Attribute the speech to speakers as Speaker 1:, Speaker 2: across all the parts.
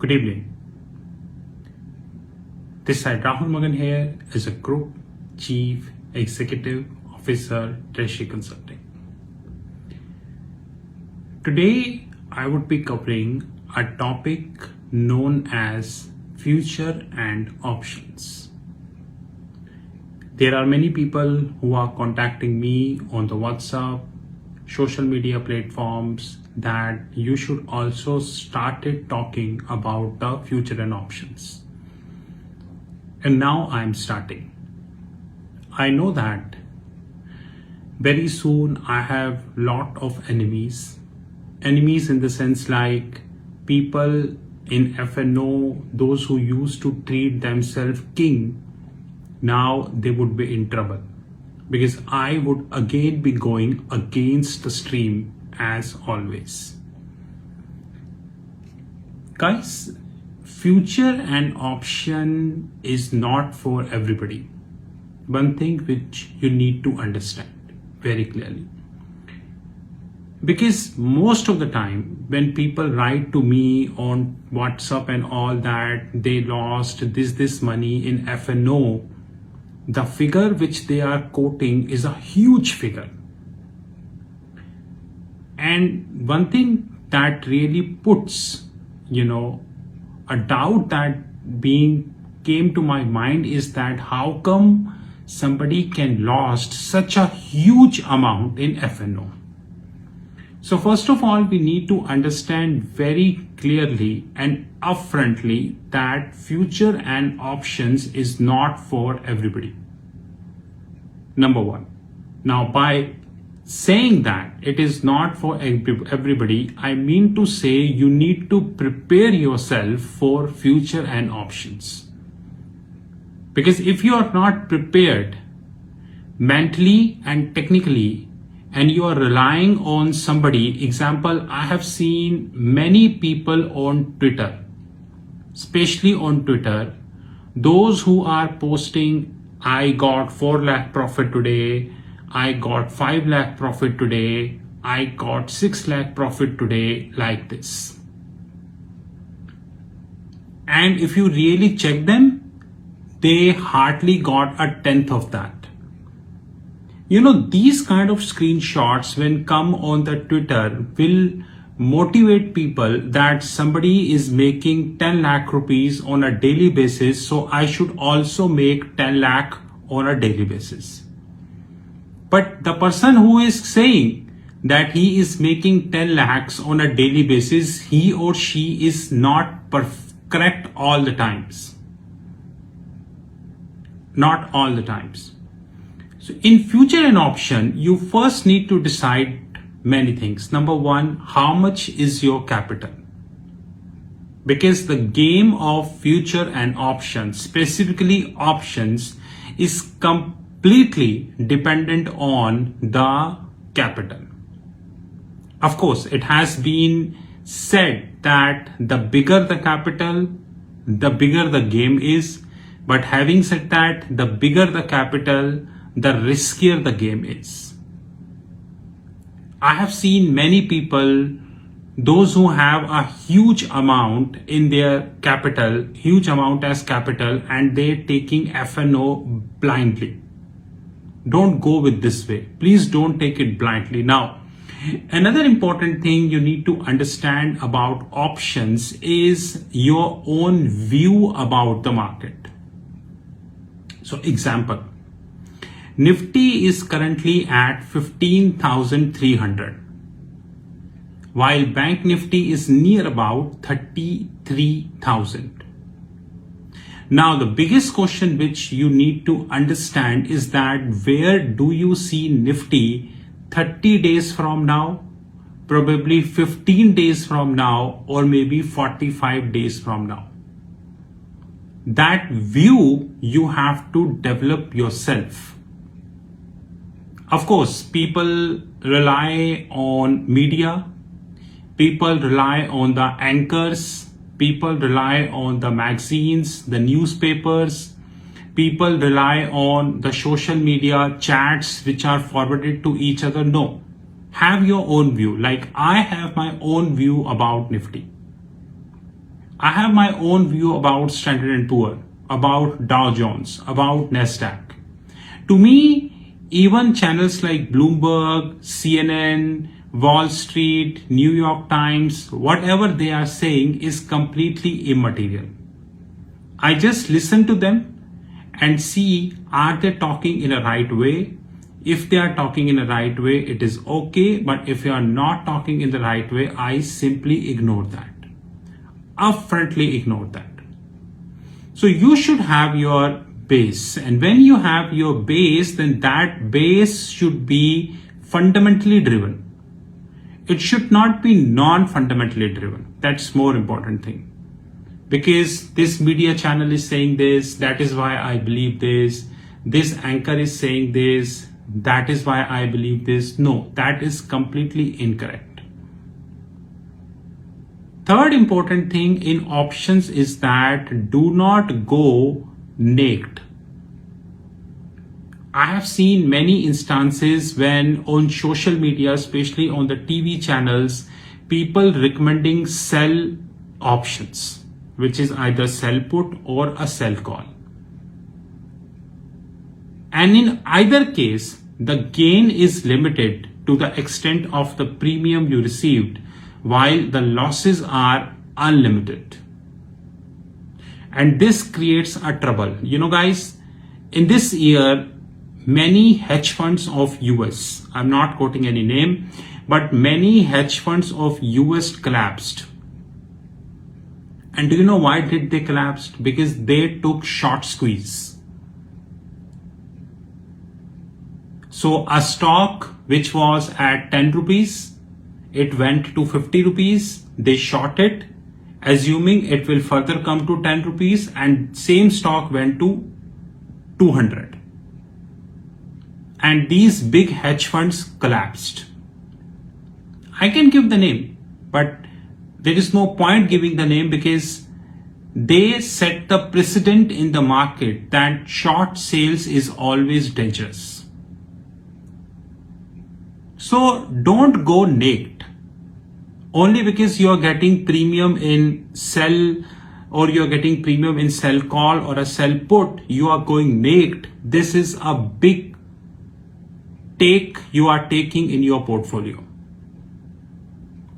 Speaker 1: Good evening. This side Rahul Magan here as a Group Chief Executive Officer, Treasury Consulting. Today I would be covering a topic known as future and options. There are many people who are contacting me on the WhatsApp, social media platforms that you should also started talking about the future and options. And now I'm starting. I know that very soon I have lot of enemies. Enemies in the sense like people in FNO, those who used to treat themselves king, now they would be in trouble because I would again be going against the stream as always. Guys, future and option is not for everybody. One thing which you need to understand very clearly. Because most of the time when people write to me on WhatsApp and all that they lost this money in FNO, the figure which they are quoting is a huge figure. And one thing that really puts, a doubt that came to my mind is that how come somebody can lost such a huge amount in FNO? So first of all, we need to understand very clearly and upfrontly that future and options is not for everybody. Number one. Now, by saying that it is not for everybody, I mean to say you need to prepare yourself for future and options. Because if you are not prepared mentally and technically, and you are relying on somebody, example, I have seen many people on Twitter, especially on Twitter, those who are posting, I got 4 lakh profit today, I got 5 lakh profit today, I got 6 lakh profit today, like this. And if you really check them, they hardly got a tenth of that. These kind of screenshots when come on the Twitter will motivate people that somebody is making 10 lakh rupees on a daily basis, so I should also make 10 lakh on a daily basis. But the person who is saying that he is making 10 lakhs on a daily basis, he or she is not correct all the times. Not all the times. So in future and option, you first need to decide many things. Number one, how much is your capital? Because the game of future and options, specifically options, is completely dependent on the capital. Of course, it has been said that the bigger the capital, the bigger the game is. But having said that, the bigger the capital, the riskier the game is. I have seen many people, those who have a huge amount in their capital, huge amount as capital, and they're taking FNO blindly. Don't go with this way. Please don't take it blindly. Now, another important thing you need to understand about options is your own view about the market. So example, Nifty is currently at 15,300, while Bank Nifty is near about 33,000. Now, the biggest question which you need to understand is that where do you see Nifty 30 days from now, probably 15 days from now, or maybe 45 days from now? That view you have to develop yourself. Of course, people rely on media, people rely on the anchors, people rely on the magazines, the newspapers, people rely on the social media chats which are forwarded to each other. No, have your own view. Like I have my own view about Nifty. I have my own view about Standard and Poor, about Dow Jones, about Nasdaq. To me, even channels like Bloomberg, CNN, Wall Street, New York Times, whatever they are saying is completely immaterial. I just listen to them and see, are they talking in a right way? If they are talking in a right way, it is okay. But if they are not talking in the right way, I simply ignore that. Upfrontly ignore that. So you should have your base. And when you have your base, then that base should be fundamentally driven. It should not be non-fundamentally driven. That's more important thing. Because this media channel is saying this, that is why I believe this anchor is saying this, that is why I believe this. No, that is completely incorrect. Third important thing in options is that do not go naked. I have seen many instances when on social media, especially on the TV channels, people recommending sell options, which is either sell put or a sell call. And in either case, the gain is limited to the extent of the premium you received, while the losses are unlimited. And this creates a trouble. You know, guys, in this year, many hedge funds of US, I'm not quoting any name, but many hedge funds of US collapsed. And do you know why did they collapse? Because they took short squeeze. So a stock which was at 10 rupees, it went to 50 rupees, they short it, assuming it will further come to 10 rupees, and same stock went to 200. And these big hedge funds collapsed. I can give the name, but there is no point giving the name because they set the precedent in the market that short sales is always dangerous. So don't go naked. Only because you are getting premium in sell or you are getting premium in sell call or a sell put, you are going naked. This is a big take you are taking in your portfolio.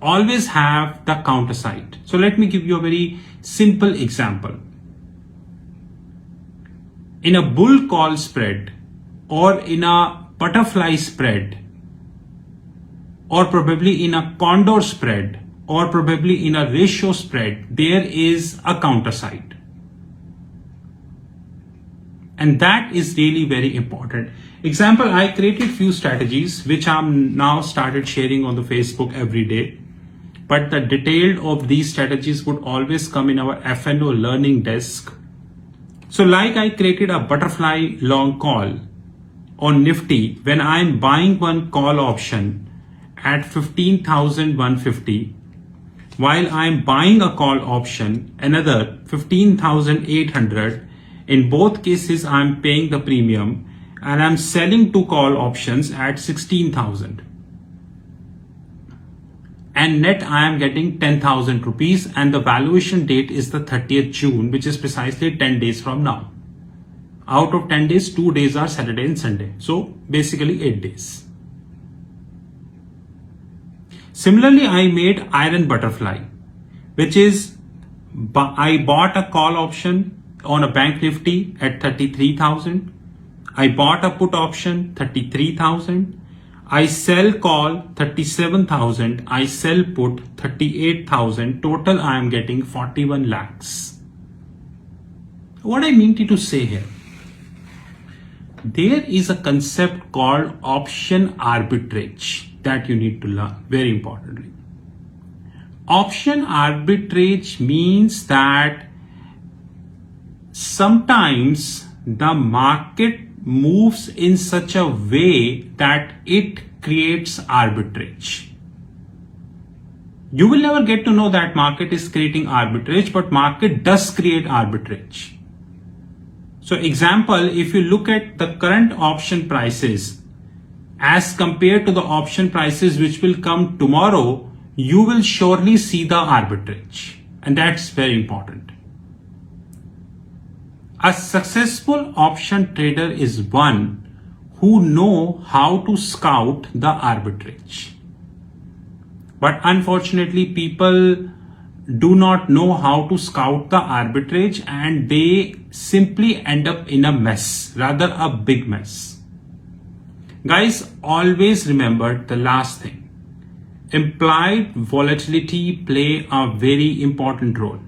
Speaker 1: Always have the counter side. So let me give you a very simple example. In a bull call spread or in a butterfly spread or probably in a condor spread or probably in a ratio spread, there is a counter side. And that is really very important. Example, I created few strategies which I'm now started sharing on the Facebook every day. But the detail of these strategies would always come in our FNO learning desk. So like I created a butterfly long call on Nifty when I'm buying one call option at 15,150, while I'm buying a call option another 15,800. In both cases, I'm paying the premium and I'm selling two call options at 16,000. And net I am getting 10,000 rupees and the valuation date is the 30th June, which is precisely 10 days from now. Out of 10 days, 2 days are Saturday and Sunday. So basically 8 days. Similarly, I made iron butterfly, which is I bought a call option on a bank Nifty at 33,000. I bought a put option 33,000. I sell call 37,000. I sell put 38,000. Total I am getting 41 lakhs. What I mean to say here, there is a concept called option arbitrage that you need to learn very importantly. Option arbitrage means that sometimes the market moves in such a way that it creates arbitrage. You will never get to know that market is creating arbitrage, but market does create arbitrage. So example, if you look at the current option prices as compared to the option prices which will come tomorrow, you will surely see the arbitrage. And that's very important. A successful option trader is one who know how to scout the arbitrage. But unfortunately, people do not know how to scout the arbitrage, and they simply end up in a mess, rather a big mess. Guys, always remember the last thing. Implied volatility play a very important role.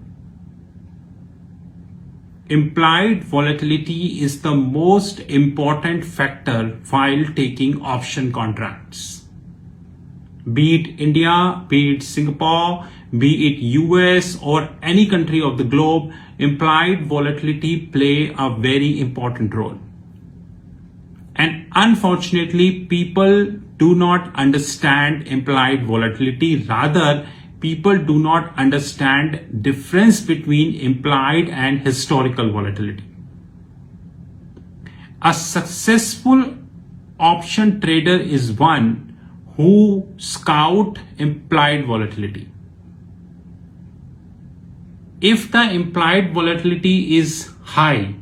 Speaker 1: Implied volatility is the most important factor while taking option contracts. Be it India, be it Singapore, be it US or any country of the globe, implied volatility play a very important role. And unfortunately, people do not understand implied volatility. Rather, people do not understand difference between implied and historical volatility. A successful option trader is one who scout implied volatility. If the implied volatility is high,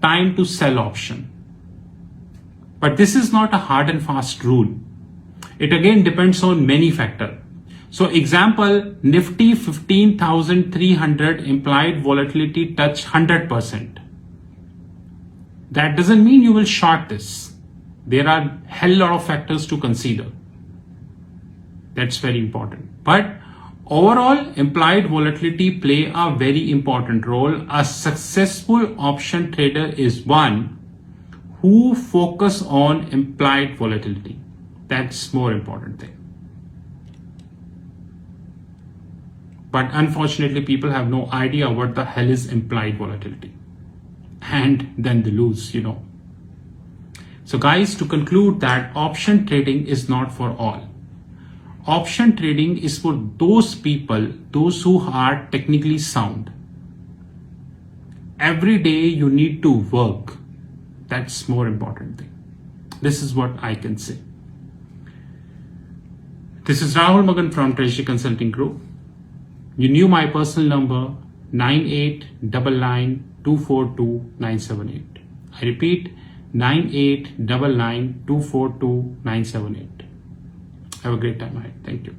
Speaker 1: time to sell option. But this is not a hard and fast rule. It again depends on many factors. So example, Nifty 15,300 implied volatility touch 100%. That doesn't mean you will short this. There are hell lot of factors to consider. That's very important. But overall, implied volatility play a very important role. A successful option trader is one who focus on implied volatility. That's more important thing. But unfortunately, people have no idea what the hell is implied volatility. And then they lose, So guys, to conclude that option trading is not for all. Option trading is for those people, those who are technically sound. Every day you need to work. That's more important thing. This is what I can say. This is Rahul Magan from Treasury Consulting Group. You knew my personal number 9899242978. I repeat 9899242978. Have a great time ahead. Thank you.